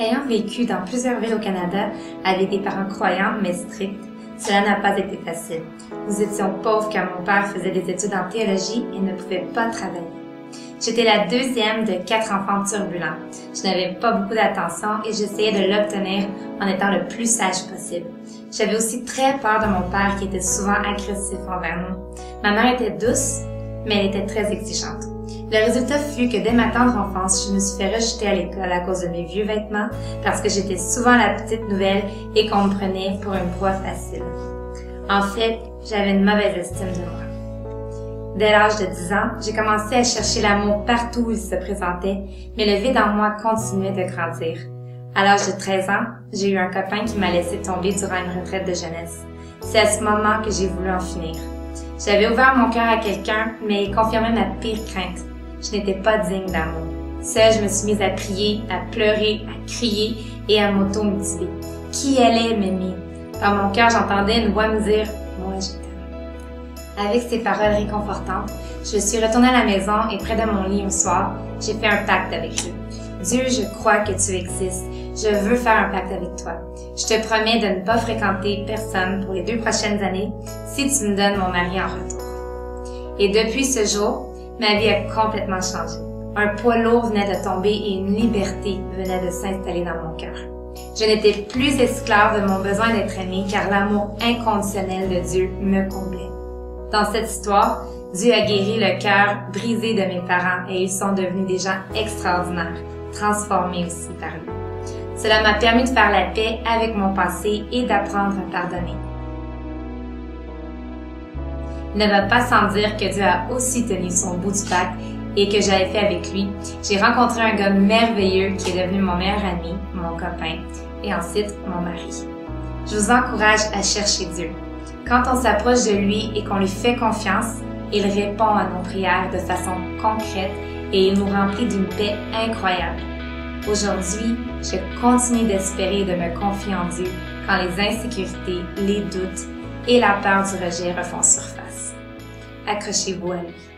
Ayant vécu dans plusieurs villes au Canada avec des parents croyants mais stricts, cela n'a pas été facile. Nous étions pauvres car mon père faisait des études en théologie et ne pouvait pas travailler. J'étais la deuxième de 4 enfants turbulents. Je n'avais pas beaucoup d'attention et j'essayais de l'obtenir en étant le plus sage possible. J'avais aussi très peur de mon père qui était souvent agressif envers nous. Ma mère était douce, mais elle était très exigeante. Le résultat fut que dès ma tendre enfance, je me suis fait rejeter à l'école à cause de mes vieux vêtements parce que j'étais souvent la petite nouvelle et qu'on me prenait pour une proie facile. En fait, j'avais une mauvaise estime de moi. Dès l'âge de 10 ans, j'ai commencé à chercher l'amour partout où il se présentait, mais le vide en moi continuait de grandir. À l'âge de 13 ans, j'ai eu un copain qui m'a laissé tomber durant une retraite de jeunesse. C'est à ce moment que j'ai voulu en finir. J'avais ouvert mon cœur à quelqu'un, mais il confirmait ma pire crainte. Je n'étais pas digne d'amour. Seule, je me suis mise à prier, à pleurer, à crier et à m'auto-mutiler. Qui allait m'aimer? Dans mon cœur, j'entendais une voix me dire « Moi, je t'aime ». Avec ces paroles réconfortantes, je suis retournée à la maison et près de mon lit un soir, j'ai fait un pacte avec Dieu. Dieu, je crois que tu existes. Je veux faire un pacte avec toi. Je te promets de ne pas fréquenter personne pour les 2 prochaines années si tu me donnes mon mari en retour. Et depuis ce jour, ma vie a complètement changé. Un poids lourd venait de tomber et une liberté venait de s'installer dans mon cœur. Je n'étais plus esclave de mon besoin d'être aimée car l'amour inconditionnel de Dieu me comblait. Dans cette histoire, Dieu a guéri le cœur brisé de mes parents et ils sont devenus des gens extraordinaires, transformés aussi par lui. Cela m'a permis de faire la paix avec mon passé et d'apprendre à pardonner. Il ne va pas sans dire que Dieu a aussi tenu son bout du pacte et que j'avais fait avec lui. J'ai rencontré un gars merveilleux qui est devenu mon meilleur ami, mon copain et ensuite mon mari. Je vous encourage à chercher Dieu. Quand on s'approche de lui et qu'on lui fait confiance, il répond à nos prières de façon concrète et il nous remplit d'une paix incroyable. Aujourd'hui, je continue d'espérer et de me confier en Dieu quand les insécurités, les doutes et la peur du rejet refont surface. Accrochez-vous à lui.